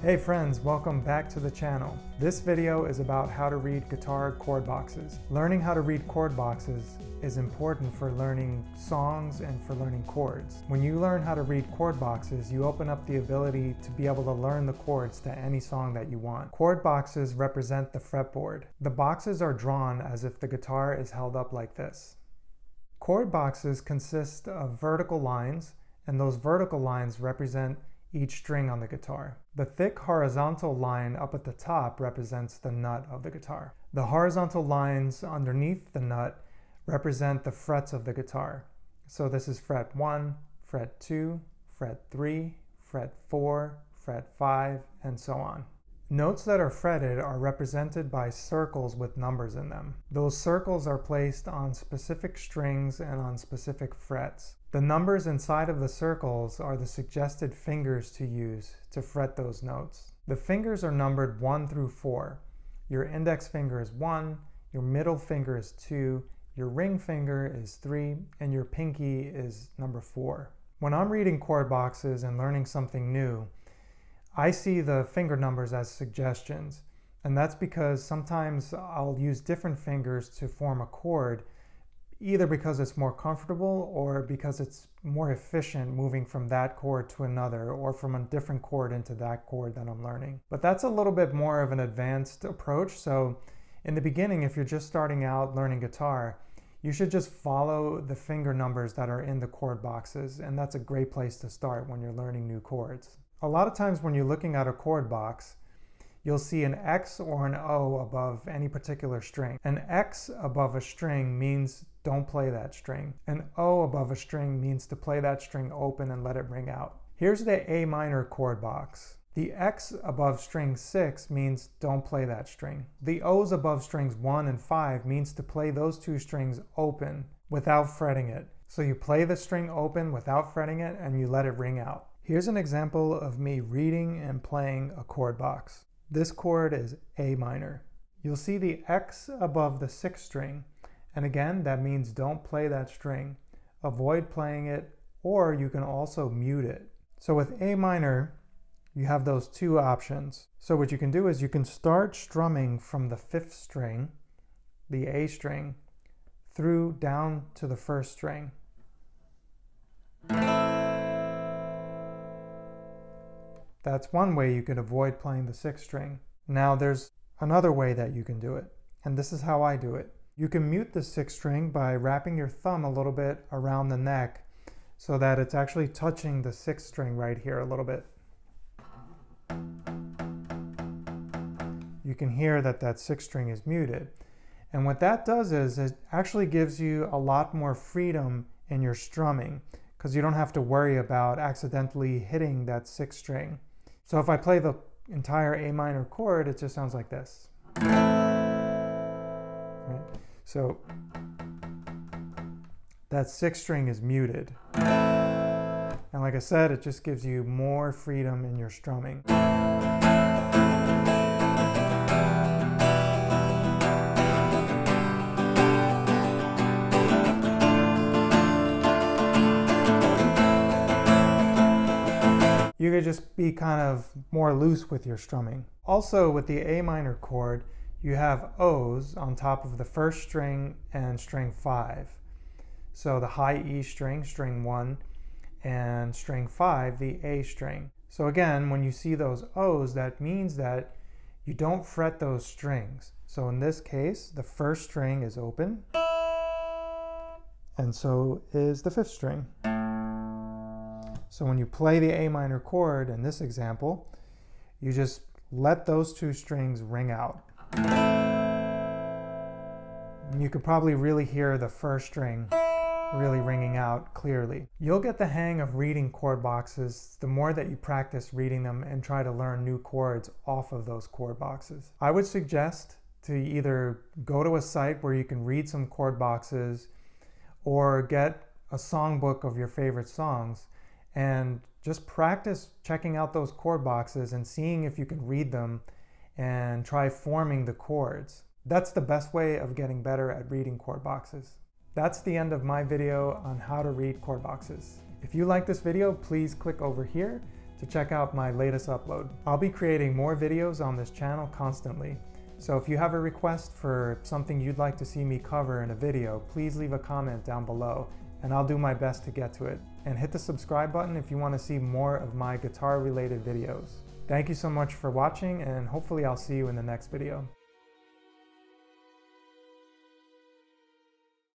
Hey friends, welcome back to the channel. This video is about how to read guitar chord boxes. Learning how to read chord boxes is important for learning songs and for learning chords. When you learn how to read chord boxes, you open up the ability to be able to learn the chords to any song that you want. Chord boxes represent the fretboard. The boxes are drawn as if the guitar is held up like this. Chord boxes consist of vertical lines, and those vertical lines represent each string on the guitar. The thick horizontal line up at the top represents the nut of the guitar. The horizontal lines underneath the nut represent the frets of the guitar. So this is fret 1, fret 2, fret 3, fret 4, fret 5, and so on. Notes that are fretted are represented by circles with numbers in them. Those circles are placed on specific strings and on specific frets. The numbers inside of the circles are the suggested fingers to use to fret those notes. The fingers are numbered 1 through 4. Your index finger is 1, your middle finger is 2, your ring finger is 3, and your pinky is number 4. When I'm reading chord boxes and learning something new, I see the finger numbers as suggestions, and that's because sometimes I'll use different fingers to form a chord, either because it's more comfortable or because it's more efficient moving from that chord to another or from a different chord into that chord that I'm learning. But that's a little bit more of an advanced approach, so in the beginning, if you're just starting out learning guitar, you should just follow the finger numbers that are in the chord boxes, and that's a great place to start when you're learning new chords. A lot of times when you're looking at a chord box, you'll see an X or an O above any particular string. An X above a string means don't play that string. An O above a string means to play that string open and let it ring out. Here's the A minor chord box. The X above string 6 means don't play that string. The O's above strings 1 and 5 means to play those two strings open without fretting it. So you play the string open without fretting it and you let it ring out. Here's an example of me reading and playing a chord box. This chord is A minor. You'll see the X above the 6th string, and again, that means don't play that string. Avoid playing it, or you can also mute it. So with A minor, you have those two options. So what you can do is you can start strumming from the 5th string, the A string, through down to the 1st string. That's one way you could avoid playing the 6th string. Now there's another way that you can do it, and this is how I do it. You can mute the 6th string by wrapping your thumb a little bit around the neck so that it's actually touching the 6th string right here a little bit. You can hear that that 6th string is muted. And what that does is it actually gives you a lot more freedom in your strumming because you don't have to worry about accidentally hitting that 6th string. So if I play the entire A minor chord, it just sounds like this. Right? So that 6th string is muted. And like I said, it just gives you more freedom in your strumming. You could just be kind of more loose with your strumming. Also, with the A minor chord, you have O's on top of the 1st string and string 5. So the high E string, string 1, and string 5, the A string. So again, when you see those O's, that means that you don't fret those strings. So in this case, the 1st string is open, and so is the 5th string. So when you play the A minor chord in this example, you just let those two strings ring out. And you could probably really hear the 1st string really ringing out clearly. You'll get the hang of reading chord boxes the more that you practice reading them and try to learn new chords off of those chord boxes. I would suggest to either go to a site where you can read some chord boxes or get a songbook of your favorite songs and just practice checking out those chord boxes and seeing if you can read them and try forming the chords. That's the best way of getting better at reading chord boxes. That's the end of my video on how to read chord boxes. If you like this video, please click over here to check out my latest upload. I'll be creating more videos on this channel constantly, so if you have a request for something you'd like to see me cover in a video, please leave a comment down below and I'll do my best to get to it. And hit the subscribe button if you want to see more of my guitar related videos. Thank you so much for watching, and hopefully I'll see you in the next video.